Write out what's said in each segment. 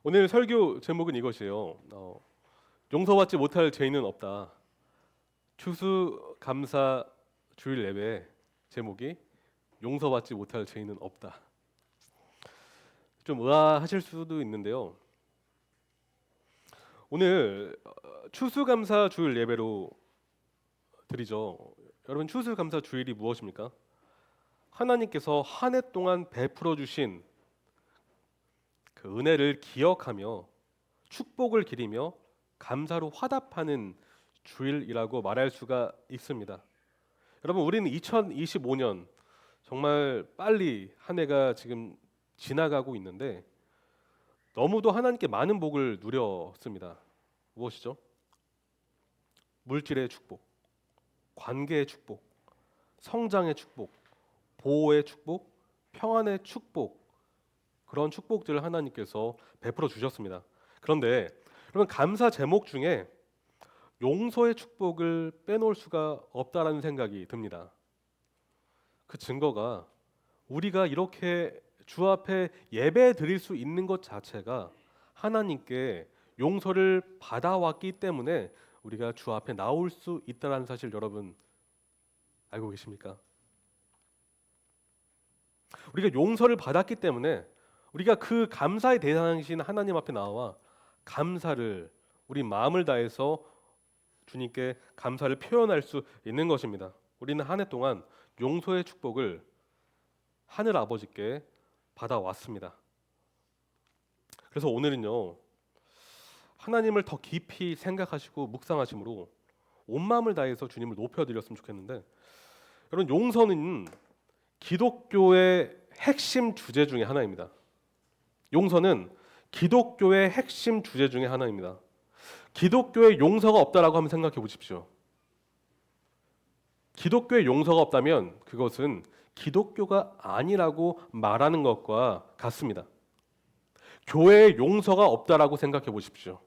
오늘 설교 제목은 이것이에요. 용서받지 못할 죄인은 없다. 추수감사 주일 예배 제목이 용서받지 못할 죄인은 없다. 좀 의아하실 수도 있는데요. 오늘 추수감사 주일 예배로 드리죠. 여러분, 추수감사 주일이 무엇입니까? 하나님께서 한 해 동안 베풀어 주신 그 은혜를 기억하며 축복을 기리며 감사로 화답하는 주일이라고 말할 수가 있습니다. 여러분, 우리는 2025년 정말 빨리 한 해가 지금 지나가고 있는데 너무도 하나님께 많은 복을 누렸습니다. 무엇이죠? 물질의 축복, 관계의 축복, 성장의 축복, 보호의 축복, 평안의 축복, 그런 축복들을 하나님께서 베풀어 주셨습니다. 그런데 여러분, 감사 제목 중에 용서의 축복을 빼놓을 수가 없다라는 생각이 듭니다. 그 증거가 우리가 이렇게 주 앞에 예배 드릴 수 있는 것 자체가 하나님께 용서를 받아왔기 때문에 우리가 주 앞에 나올 수 있다는 사실, 여러분 알고 계십니까? 우리가 용서를 받았기 때문에 우리가 그 감사의 대상이신 하나님 앞에 나와 감사를, 우리 마음을 다해서 주님께 감사를 표현할 수 있는 것입니다. 우리는 한 해 동안 용서의 축복을 하늘 아버지께 받아왔습니다. 그래서 오늘은요, 하나님을 더 깊이 생각하시고 묵상하심으로 온 마음을 다해서 주님을 높여드렸으면 좋겠는데, 여러분, 용서는 기독교의 핵심 주제 중에 하나입니다. 용서는 기독교의 핵심 주제 중에 하나입니다. 기독교에 용서가 없다라고 한번 생각해 보십시오. 기독교에 용서가 없다면 그것은 기독교가 아니라고 말하는 것과 같습니다. 교회에 용서가 없다라고 생각해 보십시오.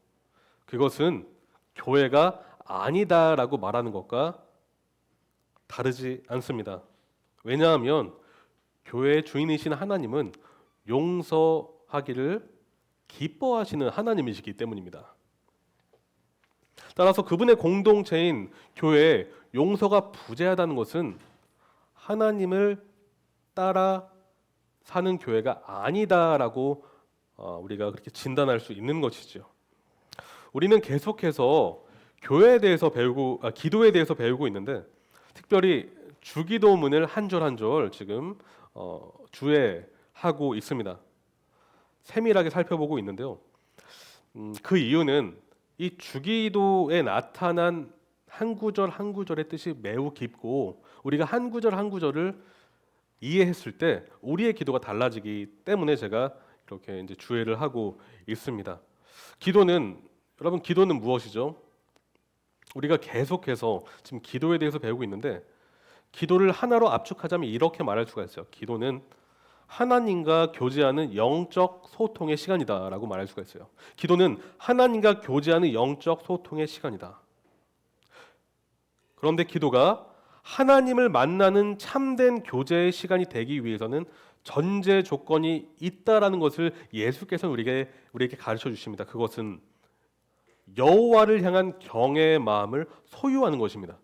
그것은 교회가 아니다라고 말하는 것과 다르지 않습니다. 왜냐하면 교회의 주인이신 하나님은 용서하기를 기뻐하시는 하나님이시기 때문입니다. 따라서 그분의 공동체인 교회에 용서가 부재하다는 것은 하나님을 따라 사는 교회가 아니다라고 우리가 그렇게 진단할 수 있는 것이죠. 우리는 계속해서 교회에 대해서 배우고 기도에 대해서 배우고 있는데, 특별히 주기도문을 한 절 한 절 지금 주에 하고 있습니다. 세밀하게 살펴보고 있는데요. 그 이유는 이 주기도에 나타난 한 구절 한 구절의 뜻이 매우 깊고, 우리가 한 구절 한 구절을 이해했을 때 우리의 기도가 달라지기 때문에 제가 이렇게 이제 주회를 하고 있습니다. 여러분, 기도는 무엇이죠? 우리가 계속해서 지금 기도에 대해서 배우고 있는데, 기도를 하나로 압축하자면 이렇게 말할 수가 있어요. 기도는 하나님과 교제하는 영적 소통의 시간이다라고 말할 수가 있어요. 기도는 하나님과 교제하는 영적 소통의 시간이다. 그런데 기도가 하나님을 만나는 참된 교제의 시간이 되기 위해서는 전제 조건이 있다라는 것을 예수께서 우리에게 가르쳐 주십니다. 그것은 여호와를 향한 경외의 마음을 소유하는 것입니다.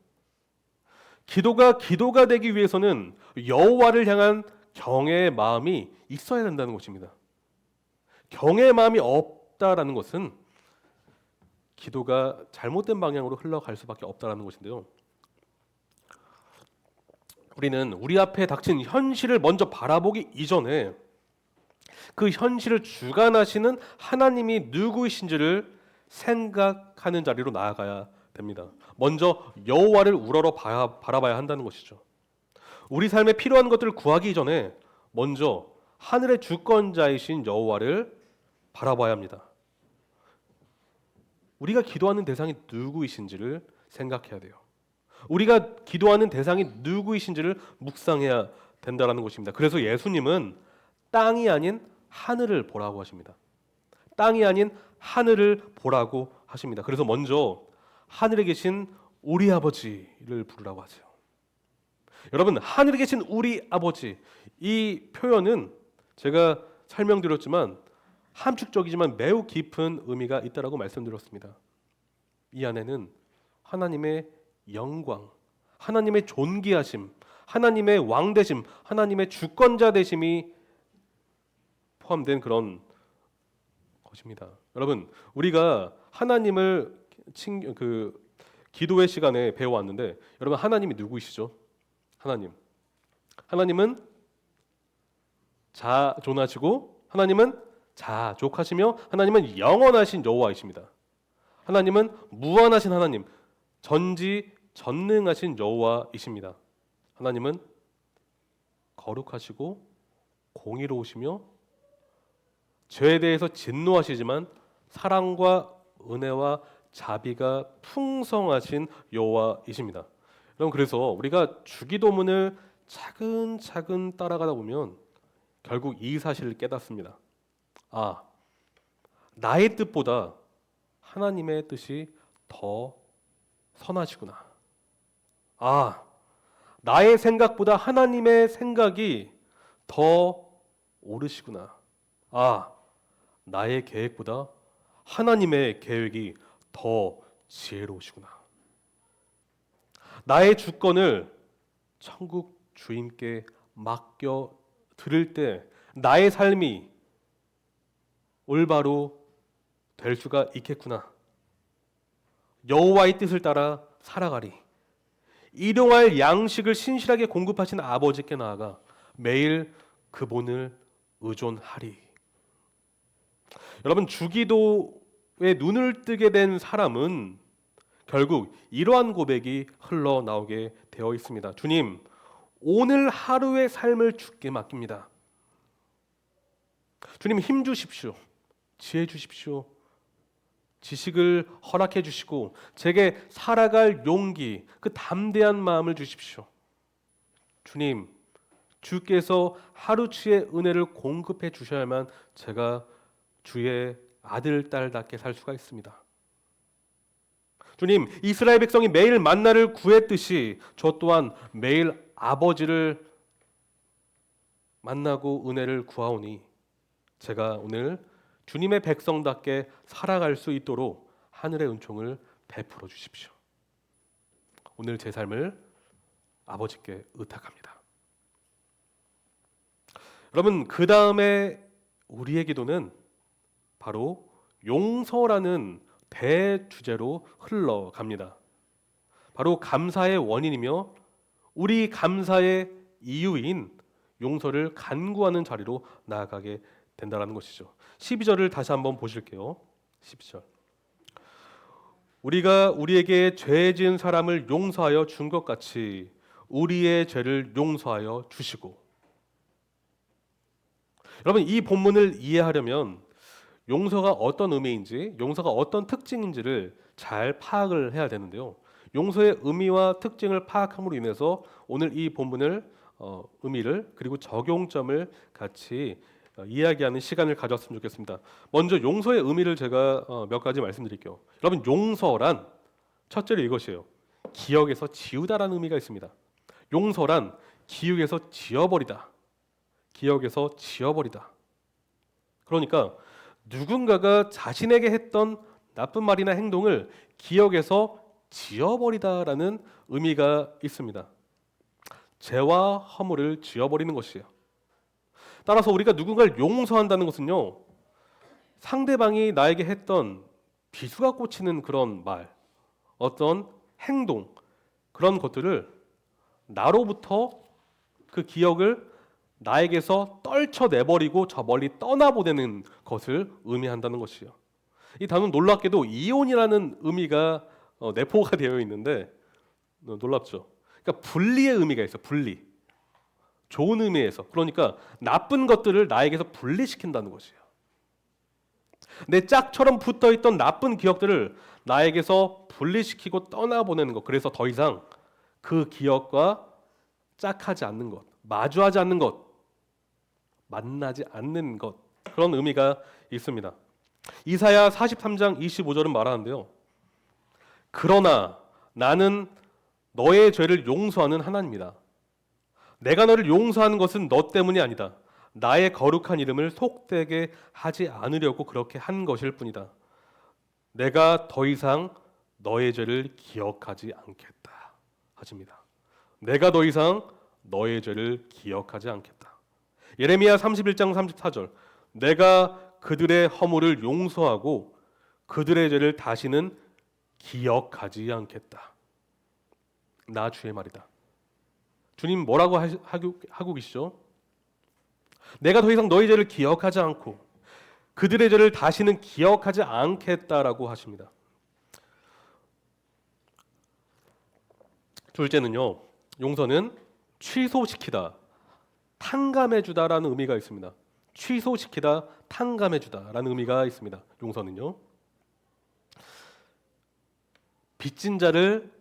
기도가 되기 위해서는 여호와를 향한 경외의 마음이 있어야 된다는 것입니다. 경외의 마음이 없다라는 것은 기도가 잘못된 방향으로 흘러갈 수밖에 없다라는 것인데요. 우리는 우리 앞에 닥친 현실을 먼저 바라보기 이전에 그 현실을 주관하시는 하나님이 누구이신지를 생각하는 자리로 나아가야 됩니다. 먼저 여호와를 우러러 바라봐야 한다는 것이죠. 우리 삶에 필요한 것들을 구하기 전에 먼저 하늘의 주권자이신 여호와를 바라봐야 합니다. 우리가 기도하는 대상이 누구이신지를 생각해야 돼요. 우리가 기도하는 대상이 누구이신지를 묵상해야 된다는 것입니다. 그래서 예수님은 땅이 아닌 하늘을 보라고 하십니다. 땅이 아닌 하늘을 보라고 하십니다. 그래서 먼저 하늘에 계신 우리 아버지를 부르라고 하세요. 여러분, 하늘에 계신 우리 아버지, 이 표현은 제가 설명드렸지만 함축적이지만 매우 깊은 의미가 있다라고 말씀드렸습니다. 이 안에는 하나님의 영광, 하나님의 존귀하심, 하나님의 왕 되심, 하나님의 주권자 되심이 포함된 그런 것입니다. 여러분, 우리가 하나님을 기도의 시간에 배워왔는데, 여러분 하나님이 누구이시죠? 하나님은 자존하시고, 하나님은 자족하시며, 하나님은 영원하신 여호와이십니다. 하나님은 무한하신 하나님, 전지전능하신 여호와이십니다. 하나님은 거룩하시고 공의로우시며 죄에 대해서 진노하시지만 사랑과 은혜와 자비가 풍성하신 여호와이십니다. 여러분, 그래서 우리가 주기도문을 차근차근 따라가다 보면 결국 이 사실을 깨닫습니다. 아, 나의 뜻보다 하나님의 뜻이 더 선하시구나. 아, 나의 생각보다 하나님의 생각이 더 옳으시구나. 아, 나의 계획보다 하나님의 계획이 더 지혜로우시구나. 나의 주권을 천국 주인께 맡겨 드릴 때 나의 삶이 올바로 될 수가 있겠구나. 여호와의 뜻을 따라 살아가리. 일용할 양식을 신실하게 공급하신 아버지께 나아가 매일 그분을 의존하리. 여러분, 주기도에 눈을 뜨게 된 사람은 결국 이러한 고백이 흘러나오게 되어 있습니다. 주님, 오늘 하루의 삶을 주께 맡깁니다. 주님, 힘 주십시오. 지혜 주십시오. 지식을 허락해 주시고 제게 살아갈 용기, 그 담대한 마음을 주십시오. 주님, 주께서 하루치의 은혜를 공급해 주셔야만 제가 주의 아들, 딸답게 살 수가 있습니다. 주님, 이스라엘 백성이 매일 만나를 구했듯이 저 또한 매일 아버지를 만나고 은혜를 구하오니 제가 오늘 주님의 백성답게 살아갈 수 있도록 하늘의 은총을 베풀어 주십시오. 오늘 제 삶을 아버지께 의탁합니다. 여러분, 그 다음에 우리의 기도는 바로 용서라는 대주제로 흘러갑니다. 바로 감사의 원인이며 우리 감사의 이유인 용서를 간구하는 자리로 나아가게 된다는 것이죠. 12절을 다시 한번 보실게요. 12절. 우리가 우리에게 죄 지은 사람을 용서하여 준 것 같이 우리의 죄를 용서하여 주시고. 여러분, 이 본문을 이해하려면 용서가 어떤 의미인지, 용서가 어떤 특징인지를 잘 파악을 해야 되는데요. 용서의 의미와 특징을 파악함으로 인해서 오늘 이 본문을 의미를 그리고 적용점을 같이 이야기하는 시간을 가졌으면 좋겠습니다. 먼저 용서의 의미를 제가 몇 가지 말씀드릴게요. 여러분, 용서란 첫째로 이것이에요. 기억에서 지우다라는 의미가 있습니다. 용서란 기억에서 지워버리다. 기억에서 지워버리다. 그러니까 누군가가 자신에게 했던 나쁜 말이나 행동을 기억에서 지워버리다라는 의미가 있습니다. 죄와 허물을 지워버리는 것이에요. 따라서 우리가 누군가를 용서한다는 것은요, 상대방이 나에게 했던 비수가 꽂히는 그런 말, 어떤 행동, 그런 것들을 나로부터 그 기억을 나에게서 떨쳐내버리고 저 멀리 떠나보내는 것을 의미한다는 것이에요. 이 단어는 놀랍게도 이혼이라는 의미가 내포가 되어 있는데 놀랍죠. 그러니까 분리의 의미가 있어요. 분리. 좋은 의미에서. 그러니까 나쁜 것들을 나에게서 분리시킨다는 것이에요. 내 짝처럼 붙어있던 나쁜 기억들을 나에게서 분리시키고 떠나보내는 것. 그래서 더 이상 그 기억과 짝하지 않는 것, 마주하지 않는 것, 만나지 않는 것, 그런 의미가 있습니다. 이사야 43장 25절은 말하는데요. 그러나 나는 너의 죄를 용서하는 하나님이다. 내가 너를 용서하는 것은 너 때문이 아니다. 나의 거룩한 이름을 속되게 하지 않으려고 그렇게 한 것일 뿐이다. 내가 더 이상 너의 죄를 기억하지 않겠다 하십니다. 내가 더 이상 너의 죄를 기억하지 않겠다. 예레미야 31장 34절. 내가 그들의 허물을 용서하고 그들의 죄를 다시는 기억하지 않겠다. 나 주의 말이다. 주님 뭐라고 하고 계시죠? 내가 더 이상 너희 죄를 기억하지 않고 그들의 죄를 다시는 기억하지 않겠다라고 하십니다. 둘째는요, 용서는 취소시키다, 탕감해주다라는 의미가 있습니다. 취소시키다, 탕감해주다라는 의미가 있습니다. 용서는요, 빚진 자를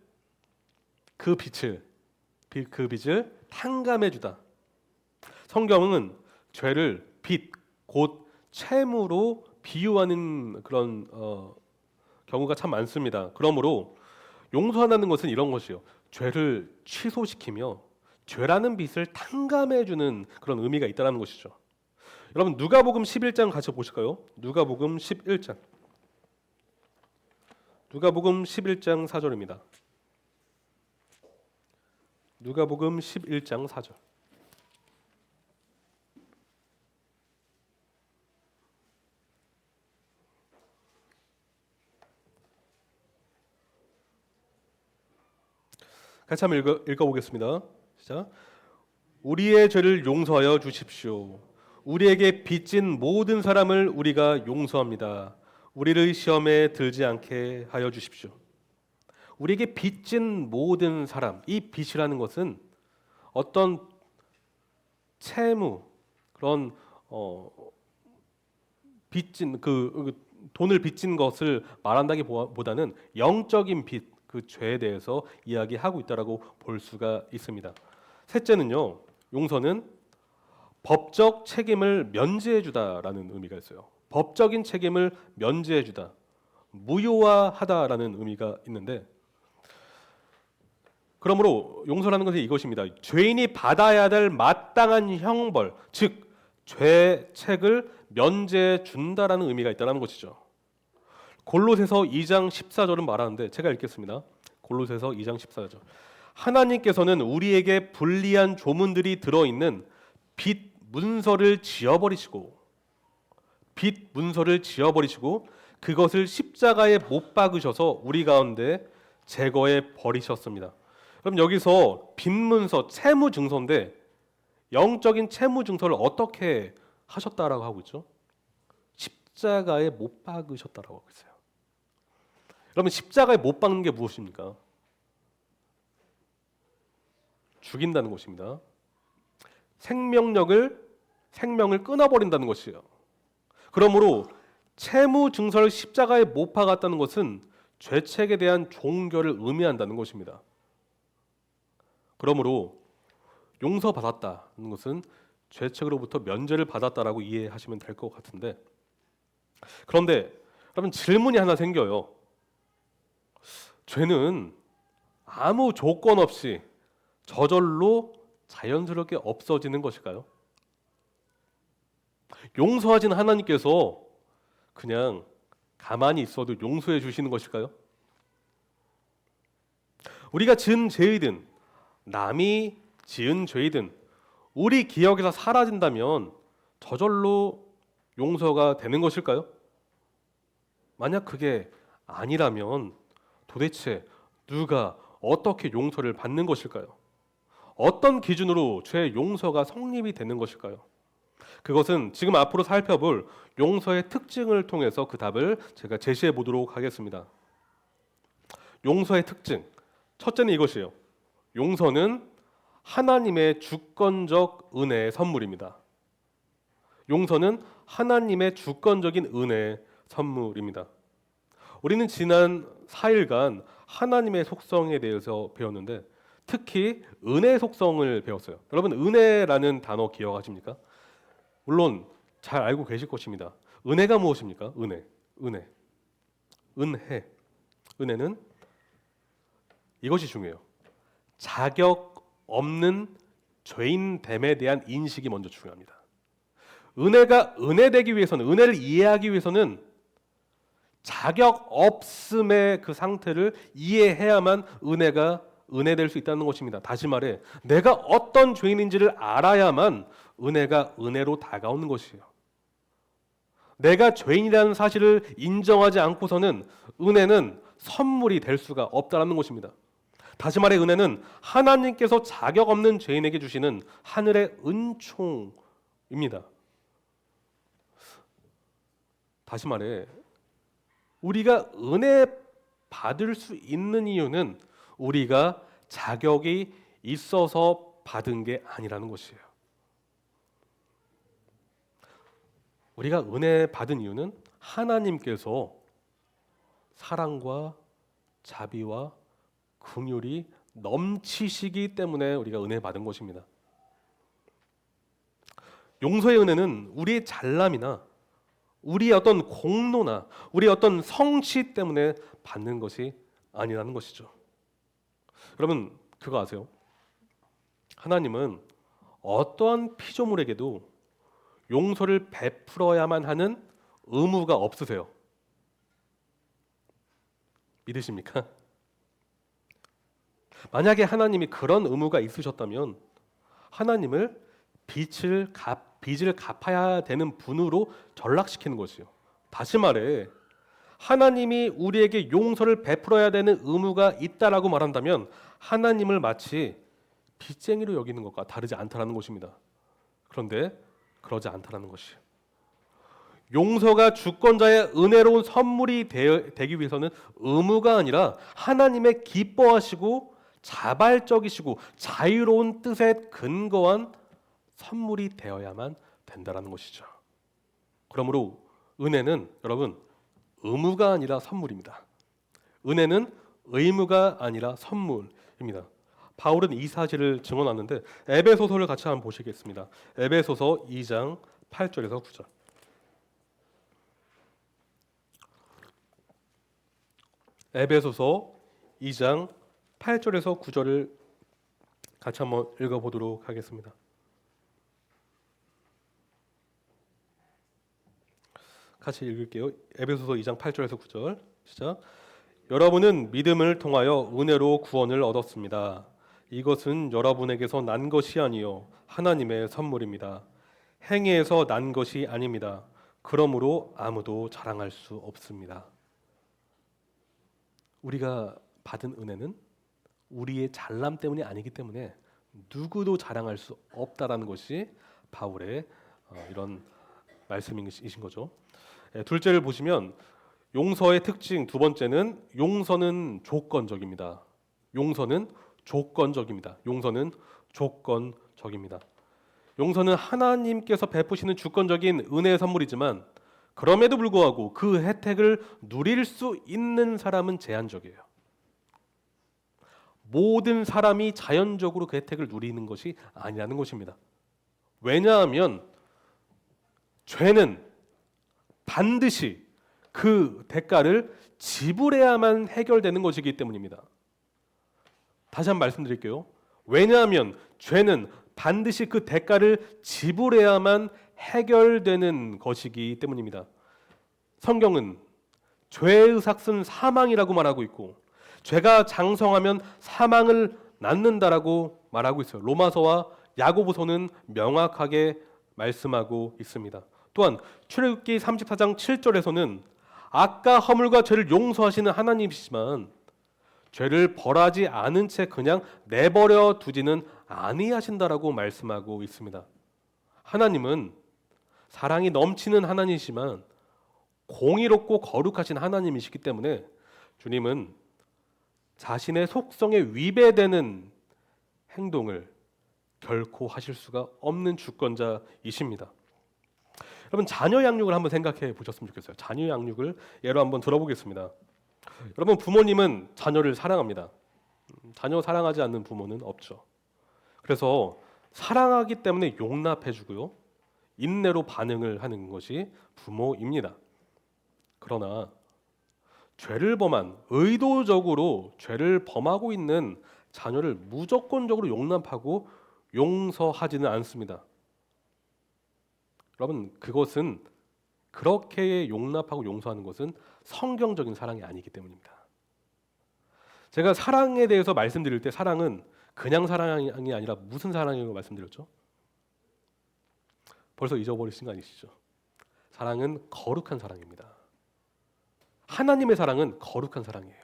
그 빚을 탕감해주다. 성경은 죄를 빚, 곧 채무로 비유하는 그런 경우가 참 많습니다. 그러므로 용서한다는 것은 이런 것이요, 죄를 취소시키며 죄라는 빚을 탕감해주는 그런 의미가 있다는 것이죠. 여러분 누가복음 11장 같이 보실까요? 누가복음 11장. 누가복음 11장 4절입니다. 누가복음 11장 4절. 같이 한번 읽어보겠습니다. 시작. 우리의 죄를 용서하여 주십시오. 우리에게 빚진 모든 사람을 우리가 용서합니다. 우리를 시험에 들지 않게 하여 주십시오. 우리에게 빚진 모든 사람, 이 빚이라는 것은 어떤 채무, 그런 빚진 돈을 빚진 것을 말한다기보다는 영적인 빚, 그 죄에 대해서 이야기하고 있다라고 볼 수가 있습니다. 셋째는요, 용서는 법적 책임을 면제해주다라는 의미가 있어요. 법적인 책임을 면제해주다, 무효화하다라는 의미가 있는데, 그러므로 용서라는 것은 이것입니다. 죄인이 받아야 될 마땅한 형벌, 즉 죄책을 면제해 준다라는 의미가 있다는 것이죠. 골로새서 2장 14절은 말하는데 제가 읽겠습니다. 골로새서 2장 14절. 하나님께서는 우리에게 불리한 조문들이 들어있는 빚 문서를 지어버리시고 그것을 십자가에 못 박으셔서 우리 가운데 제거해 버리셨습니다. 그럼 여기서 빚 문서, 채무 증서인데 영적인 채무 증서를 어떻게 하셨다라고 하고 있죠? 십자가에 못 박으셨다라고 하고 있어요. 여러분 십자가에 못 박는 게 무엇입니까? 죽인다는 것입니다. 생명을 끊어버린다는 것이에요. 그러므로 채무 증서를 십자가에 못 박았다는 것은 죄책에 대한 종결을 의미한다는 것입니다. 그러므로 용서받았다는 것은 죄책으로부터 면제를 받았다라고 이해하시면 될 것 같은데, 그런데 여러분 질문이 하나 생겨요. 죄는 아무 조건 없이 저절로 자연스럽게 없어지는 것일까요? 용서하신 하나님께서 그냥 가만히 있어도 용서해 주시는 것일까요? 우리가 지은 죄이든 남이 지은 죄이든 우리 기억에서 사라진다면 저절로 용서가 되는 것일까요? 만약 그게 아니라면 도대체 누가 어떻게 용서를 받는 것일까요? 어떤 기준으로 죄 용서가 성립이 되는 것일까요? 그것은 지금 앞으로 살펴볼 용서의 특징을 통해서 그 답을 제가 제시해 보도록 하겠습니다. 용서의 특징, 첫째는 이것이에요. 용서는 하나님의 주권적 은혜의 선물입니다. 용서는 하나님의 주권적인 은혜의 선물입니다. 우리는 지난 4일간 하나님의 속성에 대해서 배웠는데 특히 은혜의 속성을 배웠어요. 여러분 은혜라는 단어 기억하십니까? 물론 잘 알고 계실 것입니다. 은혜가 무엇입니까? 은혜는 이것이 중요해요. 자격 없는 죄인됨에 대한 인식이 먼저 중요합니다. 은혜가 은혜되기 위해서는, 은혜를 이해하기 위해서는 자격 없음의 그 상태를 이해해야만 은혜가 은혜될 수 있다는 것입니다. 다시 말해, 내가 어떤 죄인인지를 알아야만 은혜가 은혜로 다가오는 것이에요. 내가 죄인이라는 사실을 인정하지 않고서는 은혜는 선물이 될 수가 없다는 것입니다. 다시 말해, 은혜는 하나님께서 자격 없는 죄인에게 주시는 하늘의 은총입니다. 다시 말해, 우리가 은혜 받을 수 있는 이유는 우리가 자격이 있어서 받은 게 아니라는 것이에요. 우리가 은혜 받은 이유는 하나님께서 사랑과 자비와 긍휼이 넘치시기 때문에 우리가 은혜 받은 것입니다. 용서의 은혜는 우리의 잘남이나 우리의 어떤 공로나 우리의 어떤 성취 때문에 받는 것이 아니라는 것이죠. 여러분, 그거 아세요? 하나님은 어떠한 피조물에게도 용서를 베풀어야만 하는 의무가 없으세요. 믿으십니까? 만약에 하나님이 그런 의무가 있으셨다면 하나님을 빚을 갚아야 되는 분으로 전락시키는 것이요. 다시 말해, 하나님이 우리에게 용서를 베풀어야 되는 의무가 있다라고 말한다면 하나님을 마치 빚쟁이로 여기는 것과 다르지 않다라는 것입니다. 그런데 그러지 않다라는 것이에요. 용서가 주권자의 은혜로운 선물이 되기 위해서는 의무가 아니라 하나님의 기뻐하시고 자발적이시고 자유로운 뜻에 근거한 선물이 되어야만 된다라는 것이죠. 그러므로 은혜는 여러분 의무가 아니라 선물입니다. 은혜는 의무가 아니라 선물입니다. 바울은 이 사실을 증언하는데 에베소서를 같이 한번 보시겠습니다. 에베소서 2장 8절에서 9절. 에베소서 2장 8절에서 9절을 같이 한번 읽어보도록 하겠습니다. 같이 읽을게요. 에베소서 2장 8절에서 9절 시작. 여러분은 믿음을 통하여 은혜로 구원을 얻었습니다. 이것은 여러분에게서 난 것이 아니요 하나님의 선물입니다. 행위에서 난 것이 아닙니다. 그러므로 아무도 자랑할 수 없습니다. 우리가 받은 은혜는 우리의 잘남 때문이 아니기 때문에 누구도 자랑할 수 없다라는 것이 바울의 이런 말씀이신 거죠. 둘째를 보시면 용서의 특징 두 번째는 용서는 조건적입니다. 용서는 조건적입니다. 용서는 조건적입니다. 용서는 하나님께서 베푸시는 주권적인 은혜의 선물이지만 그럼에도 불구하고 그 혜택을 누릴 수 있는 사람은 제한적이에요. 모든 사람이 자연적으로 그 혜택을 누리는 것이 아니라는 것입니다. 왜냐하면 죄는 반드시 그 대가를 지불해야만 해결되는 것이기 때문입니다. 다시 한번 말씀드릴게요. 왜냐하면 죄는 반드시 그 대가를 지불해야만 해결되는 것이기 때문입니다. 성경은 죄의 삭은 사망이라고 말하고 있고 죄가 장성하면 사망을 낳는다라고 말하고 있어요. 로마서와 야고보서는 명확하게 말씀하고 있습니다. 또한 출애굽기 34장 7절에서는 악과 허물과 죄를 용서하시는 하나님이시지만 죄를 벌하지 않은 채 그냥 내버려 두지는 아니하신다라고 말씀하고 있습니다. 하나님은 사랑이 넘치는 하나님이시만 공의롭고 거룩하신 하나님이시기 때문에 주님은 자신의 속성에 위배되는 행동을 결코 하실 수가 없는 주권자이십니다. 여러분, 자녀 양육을 한번 생각해 보셨으면 좋겠어요. 자녀 양육을 예로 한번 들어보겠습니다. 여러분, 부모님은 자녀를 사랑합니다. 자녀 사랑하지 않는 부모는 없죠. 그래서 사랑하기 때문에 용납해주고요, 인내로 반응을 하는 것이 부모입니다. 그러나 죄를 범한, 의도적으로 죄를 범하고 있는 자녀를 무조건적으로 용납하고 용서하지는 않습니다. 여러분, 그것은 그렇게 용납하고 용서하는 것은 성경적인 사랑이 아니기 때문입니다. 제가 사랑에 대해서 말씀드릴 때 사랑은 그냥 사랑이 아니라 무슨 사랑이라고 말씀드렸죠? 벌써 잊어버리신 거 아니시죠? 사랑은 거룩한 사랑입니다. 하나님의 사랑은 거룩한 사랑이에요.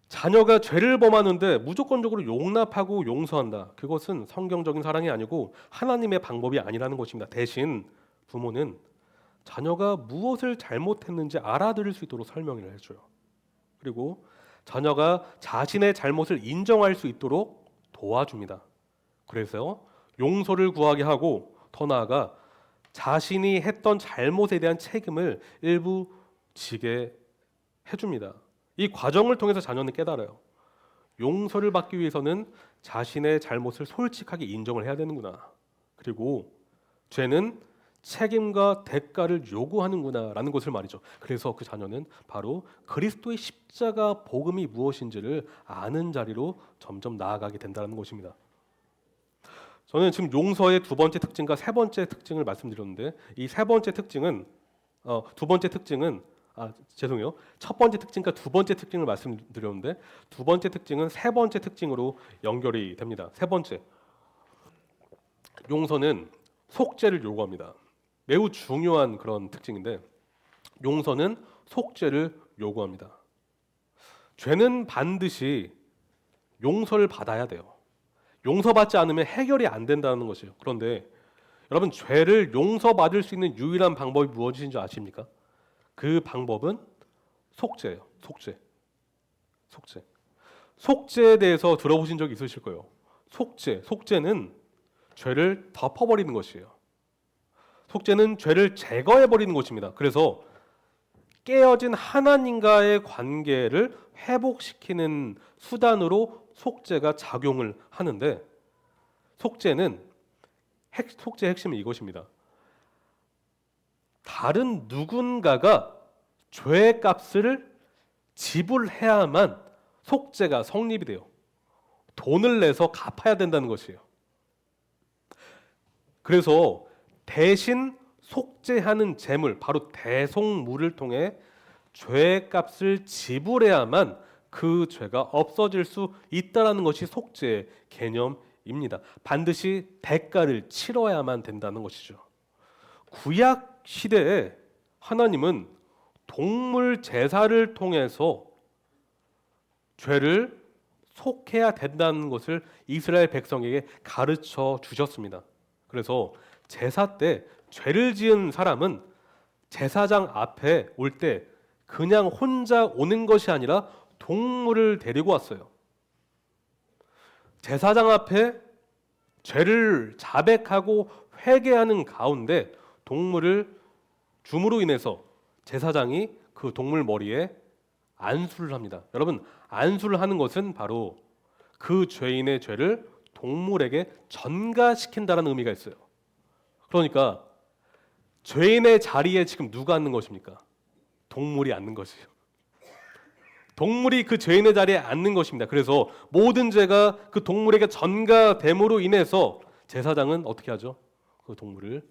자녀가 죄를 범하는데 무조건적으로 용납하고 용서한다. 그것은 성경적인 사랑이 아니고 하나님의 방법이 아니라는 것입니다. 대신 부모는 자녀가 무엇을 잘못했는지 알아들을 수 있도록 설명을 해줘요. 그리고 자녀가 자신의 잘못을 인정할 수 있도록 도와줍니다. 그래서 용서를 구하게 하고 더 나아가 자신이 했던 잘못에 대한 책임을 일부 지게 해줍니다. 이 과정을 통해서 자녀는 깨달아요. 용서를 받기 위해서는 자신의 잘못을 솔직하게 인정을 해야 되는구나. 그리고 죄는 책임과 대가를 요구하는구나 라는 것을 말이죠. 그래서 그 자녀는 바로 그리스도의 십자가 복음이 무엇인지를 아는 자리로 점점 나아가게 된다는 것입니다. 저는 지금 용서의 두 번째 특징과 세 번째 특징을 말씀드렸는데 이 세 번째 특징은 두 번째 특징은 첫 번째 특징과 두 번째 특징을 말씀드렸는데 두 번째 특징은 세 번째 특징으로 연결이 됩니다. 세 번째, 용서는 속죄를 요구합니다. 매우 중요한 그런 특징인데 용서는 속죄를 요구합니다. 죄는 반드시 용서를 받아야 돼요. 용서받지 않으면 해결이 안 된다는 것이에요. 그런데 여러분, 죄를 용서받을 수 있는 유일한 방법이 무엇인 줄 아십니까? 그 방법은 속죄예요. 속죄에 대해서 들어보신 적 있으실 거예요. 속죄는 죄를 덮어버리는 것이에요. 속죄는 죄를 제거해버리는 것입니다. 그래서 깨어진 하나님과의 관계를 회복시키는 수단으로 속죄가 작용을 하는데 속죄의 핵심은 이것입니다. 다른 누군가가 죄의 값을 지불해야만 속죄가 성립이 돼요. 돈을 내서 갚아야 된다는 것이에요. 그래서 대신 속죄하는 제물, 바로 대속물을 통해 죄의 값을 지불해야만 그 죄가 없어질 수 있다는 것이 속죄의 개념입니다. 반드시 대가를 치러야만 된다는 것이죠. 구약 시대에 하나님은 동물 제사를 통해서 죄를 속해야 된다는 것을 이스라엘 백성에게 가르쳐 주셨습니다. 그래서 제사 때 죄를 지은 사람은 제사장 앞에 올 때 그냥 혼자 오는 것이 아니라 동물을 데리고 왔어요. 제사장 앞에 죄를 자백하고 회개하는 가운데 동물을 줌으로 인해서 제사장이 그 동물 머리에 안수를 합니다. 여러분, 안수를 하는 것은 바로 그 죄인의 죄를 동물에게 전가시킨다는 의미가 있어요. 그러니까 죄인의 자리에 지금 누가 앉는 것입니까? 동물이 앉는 것이에요. 동물이 그 죄인의 자리에 앉는 것입니다. 그래서 모든 죄가 그 동물에게 전가됨으로 인해서 제사장은 어떻게 하죠? 그 동물을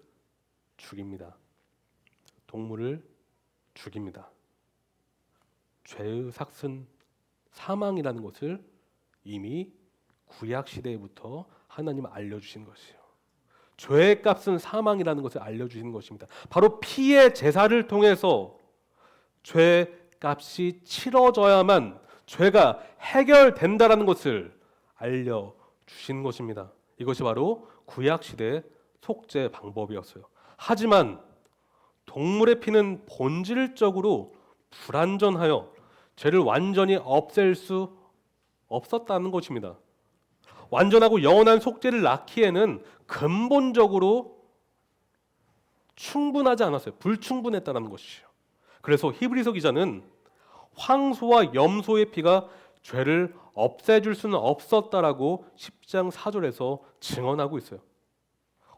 죽입니다. 죄의 삭은 사망이라는 것을 이미 구약 시대부터 하나님은 알려주신 것이에요. 죄의 값은 사망이라는 것을 알려주시는 것입니다. 바로 피의 제사를 통해서 죄 값이 치러져야만 죄가 해결된다라는 것을 알려주신 것입니다. 이것이 바로 구약 시대의 속죄 방법이었어요. 하지만 동물의 피는 본질적으로 불완전하여 죄를 완전히 없앨 수 없었다는 것입니다. 완전하고 영원한 속죄를 낳기에는 근본적으로 충분하지 않았어요. 불충분했다는 것이죠. 그래서 히브리서 기자는 황소와 염소의 피가 죄를 없애줄 수는 없었다라고 10장 4절에서 증언하고 있어요.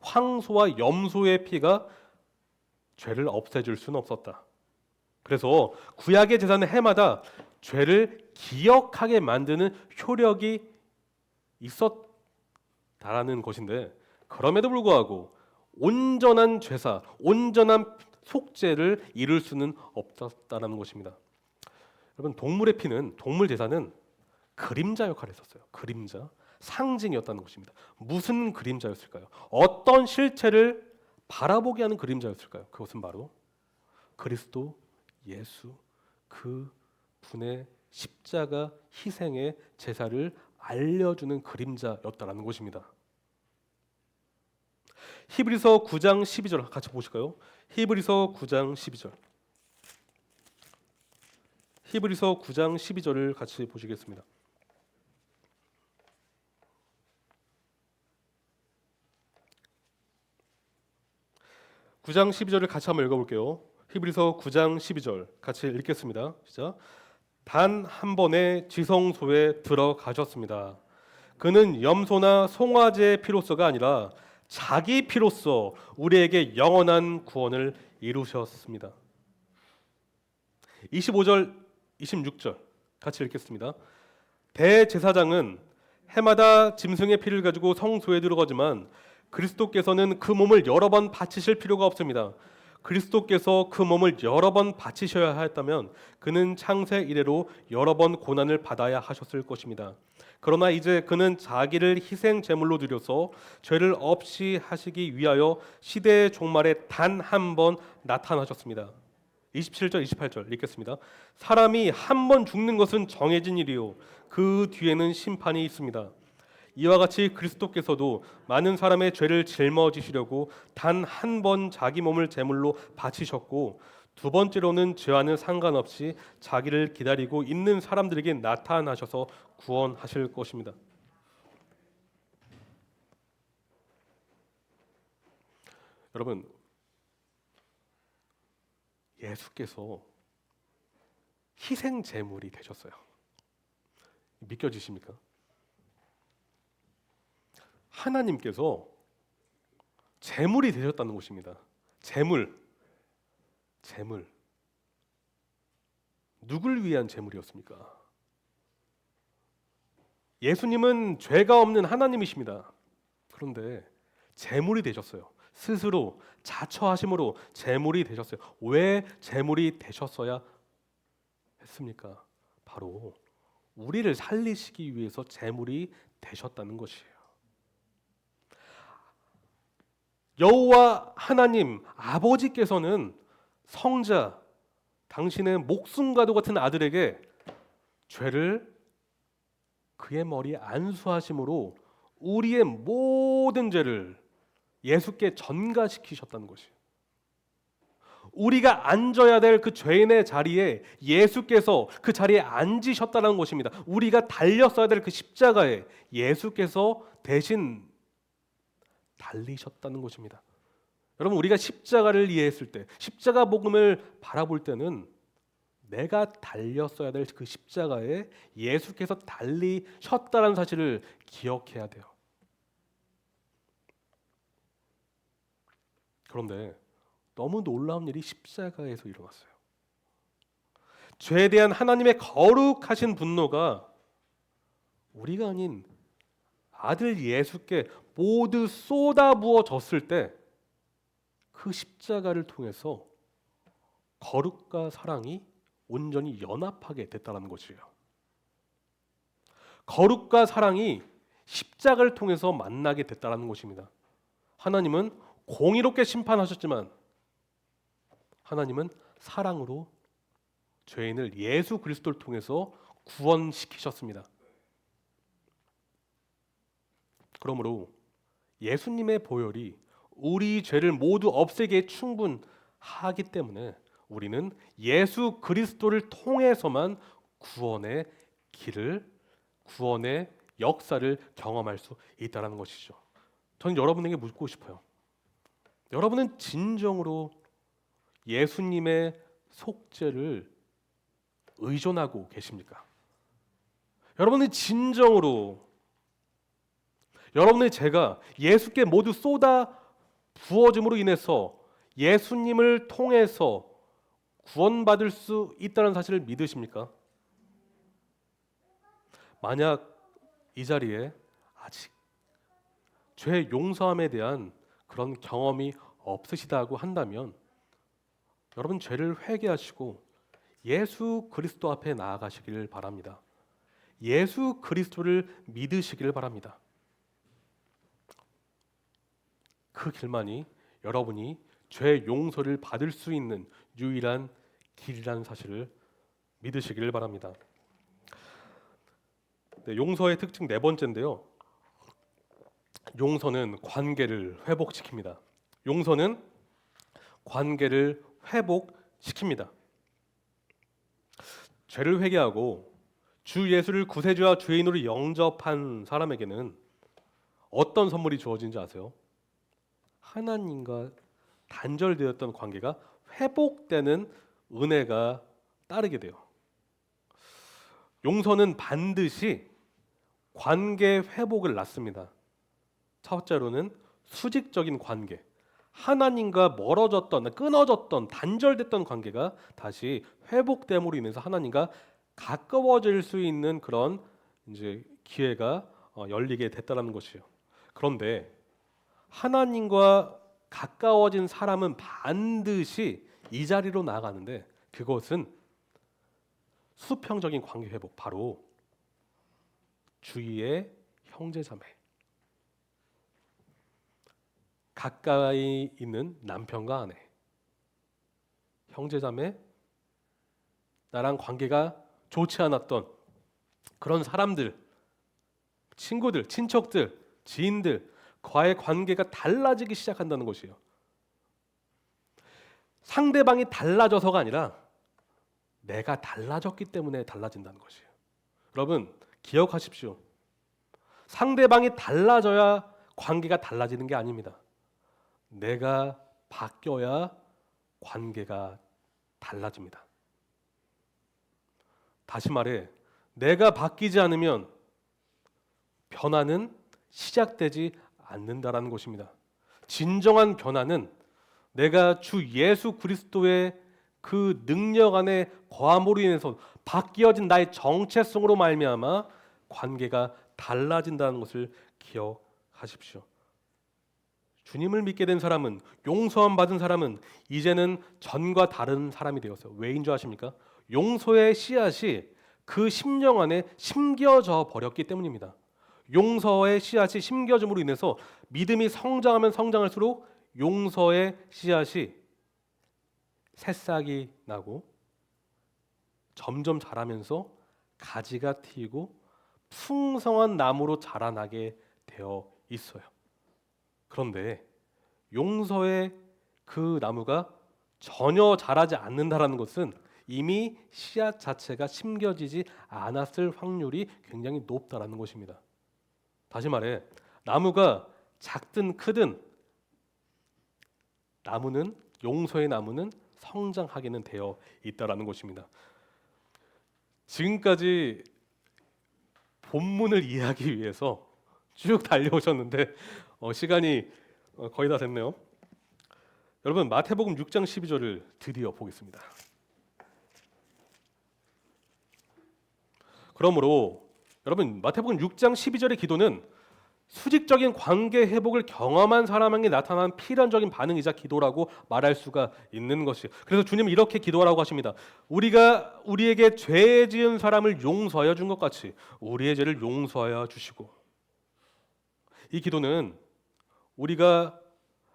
황소와 염소의 피가 죄를 없애줄 수는 없었다. 그래서 구약의 제사는 해마다 죄를 기억하게 만드는 효력이 있었다라는 것인데 그럼에도 불구하고 온전한 제사, 온전한 속죄를 이룰 수는 없었다는 것입니다. 여러분, 동물의 피는, 동물 제사는 그림자 역할을 했었어요. 그림자, 상징이었다는 것입니다. 무슨 그림자였을까요? 어떤 실체를 바라보게 하는 그림자였을까요? 그것은 바로 그리스도 예수, 그 분의 십자가 희생의 제사를 알려주는 그림자였다는 것입니다. 히브리서 9장 12절 같이 보실까요? 히브리서 9장 12절. 히브리서 9장 12절을 같이 보시겠습니다. (9장 12절을) 같이 한번 읽어볼게요. 히브리서 9장 12절 같이 읽겠습니다. 시작. 단 한 번의 지성소에 들어가셨습니다. 그는 염소나 송아지의 피로서가 아니라 자기 피로써 우리에게 영원한 구원을 이루셨습니다. 25절 26절 같이 읽겠습니다. 대제사장은 해마다 짐승의 피를 가지고 성소에 들어가지만 그리스도께서는 그 몸을 여러 번 바치실 필요가 없습니다. 그리스도께서 그 몸을 여러 번 바치셔야 했다면 그는 창세 이래로 여러 번 고난을 받아야 하셨을 것입니다. 그러나 이제 그는 자기를 희생 제물로 드려서 죄를 없이 하시기 위하여 시대의 종말에 단 한 번 나타나셨습니다. 27절 28절 읽겠습니다. 사람이 한 번 죽는 것은 정해진 일이요 그 뒤에는 심판이 있습니다. 이와 같이 그리스도께서도 많은 사람의 죄를 짊어지시려고 단 한 번 자기 몸을 제물로 바치셨고 두 번째로는 죄와는 상관없이 자기를 기다리고 있는 사람들에게 나타나셔서 구원하실 것입니다. 여러분, 예수께서 희생 제물이 되셨어요. 믿겨지십니까? 하나님께서 제물이 되셨다는 것입니다. 제물. 누굴 위한 제물이었습니까? 예수님은 죄가 없는 하나님이십니다. 그런데 제물이 되셨어요. 스스로 자처하심으로 제물이 되셨어요. 왜 제물이 되셨어야 했습니까? 바로 우리를 살리시기 위해서 제물이 되셨다는 것이에요. 여호와 하나님 아버지께서는 성자, 당신의 목숨과도 같은 아들에게 죄를 그의 머리에 안수하심으로 우리의 모든 죄를 예수께 전가시키셨다는 것이에요. 우리가 앉아야 될 그 죄인의 자리에 예수께서 그 자리에 앉으셨다는 것입니다. 우리가 달렸어야 될 그 십자가에 예수께서 대신 달리셨다는 것입니다. 여러분, 우리가 십자가를 이해했을 때, 십자가 복음을 바라볼 때는 내가 달렸어야 될 그 십자가에 예수께서 달리셨다는 사실을 기억해야 돼요. 그런데 너무 놀라운 일이 십자가에서 일어났어요. 죄에 대한 하나님의 거룩하신 분노가 우리가 아닌 아들 예수께 모두 쏟아부어졌을 때 그 십자가를 통해서 거룩과 사랑이 온전히 연합하게 됐다는 것이에요. 거룩과 사랑이 십자가를 통해서 만나게 됐다는 것입니다. 하나님은 공의롭게 심판하셨지만 하나님은 사랑으로 죄인을 예수 그리스도를 통해서 구원시키셨습니다. 그러므로 예수님의 보혈이 우리 죄를 모두 없애기에 충분하기 때문에 우리는 예수 그리스도를 통해서만 구원의 길을, 구원의 역사를 경험할 수 있다는 것이죠. 저는 여러분에게 묻고 싶어요. 여러분은 진정으로 예수님의 속죄를 의존하고 계십니까? 여러분은 진정으로 여러분의 죄가 예수께 모두 쏟아 부어짐으로 인해서 예수님을 통해서 구원받을 수 있다는 사실을 믿으십니까? 만약 이 자리에 아직 죄 용서함에 대한 그런 경험이 없으시다고 한다면 여러분 죄를 회개하시고 예수 그리스도 앞에 나아가시길 바랍니다. 예수 그리스도를 믿으시길 바랍니다. 그 길만이 여러분이 죄 용서를 받을 수 있는 유일한 길이라는 사실을 믿으시길 바랍니다. 네, 용서의 특징 네 번째인데요. 용서는 관계를 회복시킵니다. 용서는 관계를 회복시킵니다. 죄를 회개하고 주 예수를 구세주와 주인으로 영접한 사람에게는 어떤 선물이 주어진지 아세요? 하나님과 단절되었던 관계가 회복되는 은혜가 따르게 돼요. 용서는 반드시 관계 회복을 낳습니다. 첫째로는 수직적인 관계, 하나님과 멀어졌던, 끊어졌던, 단절됐던 관계가 다시 회복됨으로 인해서 하나님과 가까워질 수 있는 그런 이제 기회가 열리게 됐다는 것이요. 그런데 하나님과 가까워진 사람은 반드시 이 자리로 나아가는데 그것은 수평적인 관계 회복, 바로 주위의 형제자매, 가까이 있는 남편과 아내, 형제자매, 나랑 관계가 좋지 않았던 그런 사람들, 친구들, 친척들, 지인들 과의 관계가 달라지기 시작한다는 것이에요. 상대방이 달라져서가 아니라 내가 달라졌기 때문에 달라진다는 것이에요. 여러분 기억하십시오. 상대방이 달라져야 관계가 달라지는 게 아닙니다. 내가 바뀌어야 관계가 달라집니다. 다시 말해, 내가 바뀌지 않으면 변화는 시작되지 않는다라는 것입니다. 진정한 변화는 내가 주 예수 그리스도의 그 능력 안에 거함으로 인해서 바뀌어진 나의 정체성으로 말미암아 관계가 달라진다는 것을 기억하십시오. 주님을 믿게 된 사람은, 용서함 받은 사람은 이제는 전과 다른 사람이 되었어요. 왜인 줄 아십니까? 용서의 씨앗이 그 심령 안에 심겨져 버렸기 때문입니다. 용서의 씨앗이 심겨짐으로 인해서 믿음이 성장하면 성장할수록 용서의 씨앗이 새싹이 나고 점점 자라면서 가지가 트이고 풍성한 나무로 자라나게 되어 있어요. 그런데 용서의 그 나무가 전혀 자라지 않는다라는 것은 이미 씨앗 자체가 심겨지지 않았을 확률이 굉장히 높다라는 것입니다. 다시 말해, 나무가 작든 크든 용서의 나무는 성장하게는 되어 있다라는 것입니다. 지금까지 본문을 이해하기 위해서 쭉 달려오셨는데 시간이 거의 다 됐네요. 여러분 마태복음 6장 12절을 드디어 보겠습니다. 그러므로 여러분 마태복음 6장 12절의 기도는 수직적인 관계 회복을 경험한 사람에게 나타난 필연적인 반응이자 기도라고 말할 수가 있는 것이에요. 그래서 주님은 이렇게 기도하라고 하십니다. 우리가 우리에게 죄 지은 사람을 용서하여 준 것 같이 우리의 죄를 용서하여 주시고, 이 기도는 우리가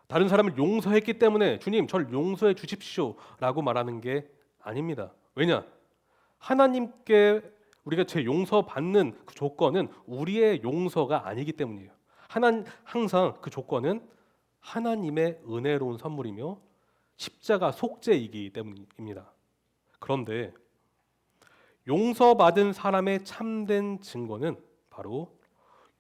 다른 사람을 용서했기 때문에 주님 저를 용서해 주십시오 라고 말하는 게 아닙니다. 왜냐? 하나님께 우리가 죄 용서받는 그 조건은 우리의 용서가 아니기 때문이에요. 항상 그 조건은 하나님의 은혜로운 선물이며 십자가 속죄이기 때문입니다. 그런데 용서받은 사람의 참된 증거는 바로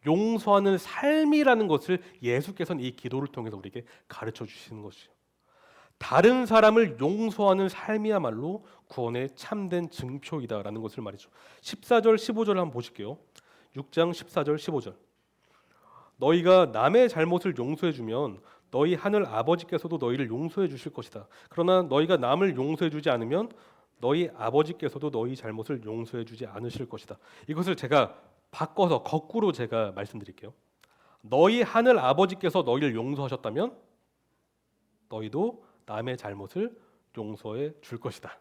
용서하는 삶이라는 것을 예수께서는 이 기도를 통해서 우리에게 가르쳐 주시는 것이죠. 다른 사람을 용서하는 삶이야말로 구원의 참된 증표이다라는 것을 말이죠. 14절 15절 한번 보실게요. 6장 14절 15절. 너희가 남의 잘못을 용서해 주면 너희 하늘 아버지께서도 너희를 용서해 주실 것이다. 그러나 너희가 남을 용서해 주지 않으면 너희 아버지께서도 너희 잘못을 용서해 주지 않으실 것이다. 이것을 제가 바꿔서 거꾸로 제가 말씀드릴게요. 너희 하늘 아버지께서 너희를 용서하셨다면 너희도 남의 잘못을 용서해 줄 것이다.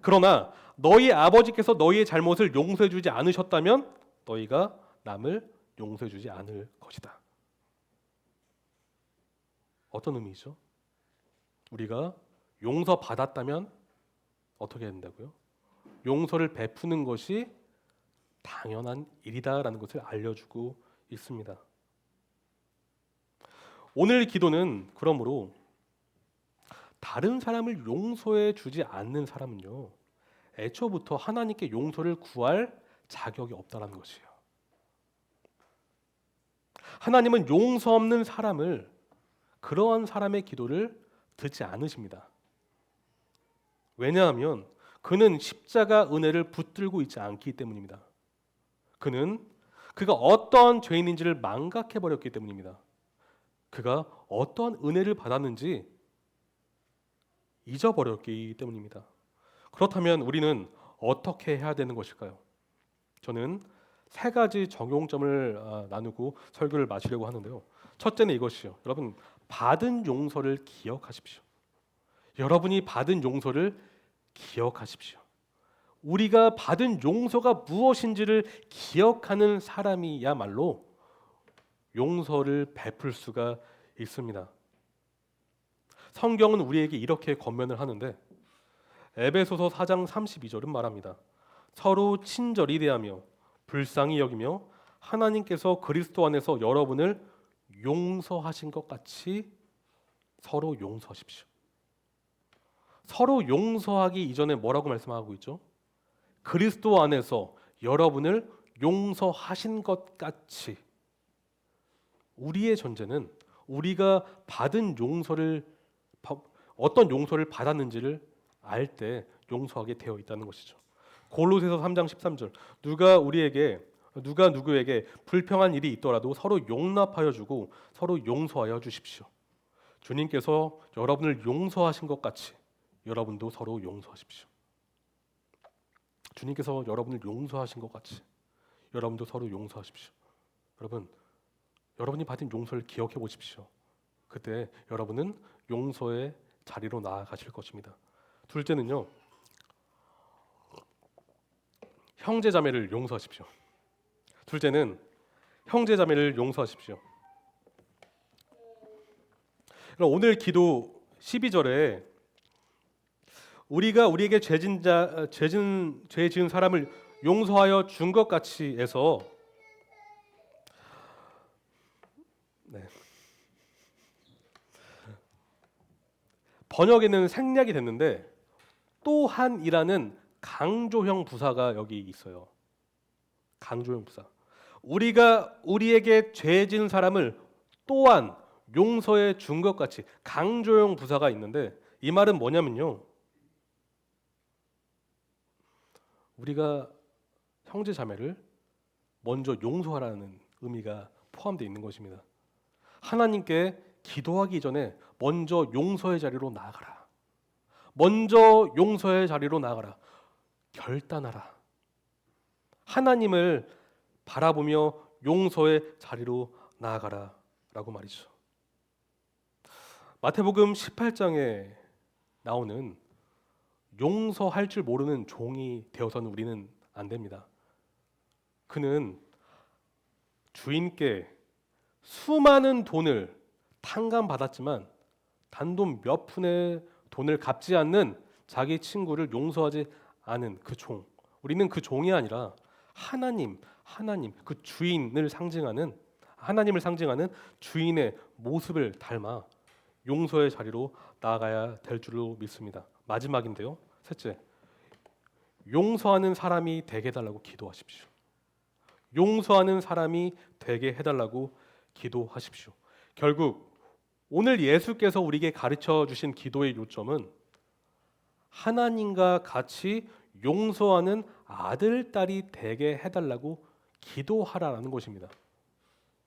그러나 너희 아버지께서 너희의 잘못을 용서해 주지 않으셨다면 너희가 남을 용서해 주지 않을 것이다. 어떤 의미죠? 우리가 용서받았다면 어떻게 해야 된다고요? 용서를 베푸는 것이 당연한 일이다라는 것을 알려주고 있습니다. 오늘 기도는 그러므로 다른 사람을 용서해 주지 않는 사람은요, 애초부터 하나님께 용서를 구할 자격이 없다라는 것이에요. 하나님은 용서 없는 사람을, 그러한 사람의 기도를 듣지 않으십니다. 왜냐하면 그는 십자가 은혜를 붙들고 있지 않기 때문입니다. 그가 어떠한 죄인인지를 망각해 버렸기 때문입니다. 그가 어떠한 은혜를 받았는지 잊어버렸기 때문입니다. 그렇다면 우리는 어떻게 해야 되는 것일까요? 저는 세 가지 적용점을 나누고 설교를 마치려고 하는데요. 첫째는 이것이요. 여러분, 받은 용서를 기억하십시오. 여러분이 받은 용서를 기억하십시오. 우리가 받은 용서가 무엇인지를 기억하는 사람이야말로 용서를 베풀 수가 있습니다. 성경은 우리에게 이렇게 권면을 하는데 에베소서 4장 32절은 말합니다. 서로 친절히 대하며 불쌍히 여기며 하나님께서 그리스도 안에서 여러분을 용서하신 것 같이 서로 용서하십시오. 서로 용서하기 이전에 뭐라고 말씀하고 있죠? 그리스도 안에서 여러분을 용서하신 것 같이. 우리의 전제는 우리가 받은 용서를, 어떤 용서를 받았는지를 알 때 용서하게 되어 있다는 것이죠. 골로새서 3장 13절, 누가 누구에게 불평한 일이 있더라도 서로 용납하여 주고 서로 용서하여 주십시오. 주님께서 여러분을 용서하신 것 같이 여러분도 서로 용서하십시오. 주님께서 여러분을 용서하신 것 같이 여러분도 서로 용서하십시오. 여러분이 받은 용서를 기억해 보십시오. 그때 여러분은 용서의 자리로 나아가실 것입니다. 둘째는요, 형제자매를 용서하십시오. 둘째는 형제자매를 용서하십시오. 오늘 기도 12절에 우리가 우리에게 죄 지은 사람을 용서하여 준 것 같이 해서 번역에는 생략이 됐는데 또한이라는 강조형 부사가 여기 있어요. 강조형 부사. 우리가 우리에게 죄 지은 사람을 또한 용서해 준 것 같이 강조형 부사가 있는데 이 말은 뭐냐면요, 우리가 형제 자매를 먼저 용서하라는 의미가 포함되어 있는 것입니다. 하나님께 기도하기 전에 먼저 용서의 자리로 나아가라. 먼저 용서의 자리로 나아가라. 결단하라. 하나님을 바라보며 용서의 자리로 나아가라 라고 말이죠. 마태복음 18장에 나오는 용서할 줄 모르는 종이 되어서는 우리는 안 됩니다. 그는 주인께 수많은 돈을 탕감받았지만 단돈 몇 푼의 돈을 갚지 않는 자기 친구를 용서하지 않은 그 종. 우리는 그 종이 아니라 하나님 그 주인을 상징하는, 하나님을 상징하는 주인의 모습을 닮아 용서의 자리로 나아가야 될 줄로 믿습니다. 마지막인데요, 셋째, 용서하는 사람이 되게 해달라고 기도하십시오. 용서하는 사람이 되게 해달라고 기도하십시오. 결국 오늘 예수께서 우리에게 가르쳐 주신 기도의 요점은 하나님과 같이 용서하는 아들, 딸이 되게 해달라고 기도하라는 것입니다.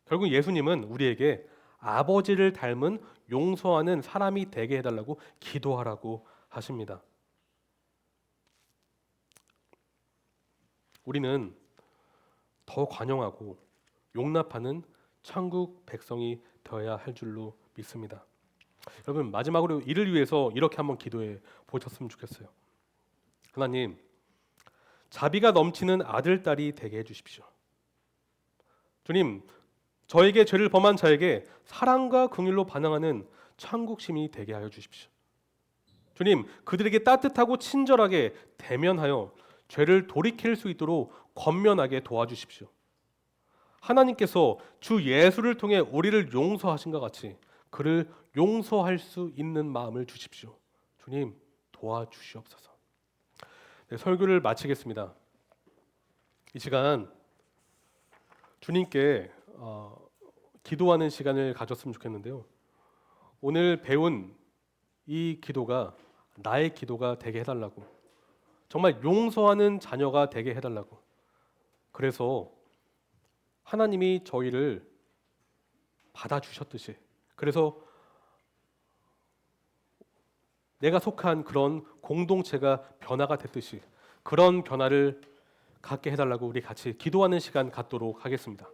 결국 예수님은 우리에게 아버지를 닮은 용서하는 사람이 되게 해달라고 기도하라고 하십니다. 우리는 더 관용하고 용납하는 천국 백성이 되어야 할 줄로 믿습니다. 여러분, 마지막으로 이를 위해서 이렇게 한번 기도해 보셨으면 좋겠어요. 하나님, 자비가 넘치는 아들, 딸이 되게 해주십시오. 주님, 저에게 죄를 범한 자에게 사랑과 긍휼로 반응하는 천국 시민이 되게 하여 주십시오. 주님, 그들에게 따뜻하고 친절하게 대면하여 죄를 돌이킬 수 있도록 권면하게 도와주십시오. 하나님께서 주 예수를 통해 우리를 용서하신 것 같이 그를 용서할 수 있는 마음을 주십시오. 주님, 도와주시옵소서. 네, 설교를 마치겠습니다. 이 시간 주님께 기도하는 시간을 가졌으면 좋겠는데요. 오늘 배운 이 기도가 나의 기도가 되게 해달라고, 정말 용서하는 자녀가 되게 해달라고. 그래서 하나님이 저희를 받아주셨듯이, 그래서 내가 속한 그런 공동체가 변화가 됐듯이 그런 변화를 갖게 해달라고 우리 같이 기도하는 시간 갖도록 하겠습니다.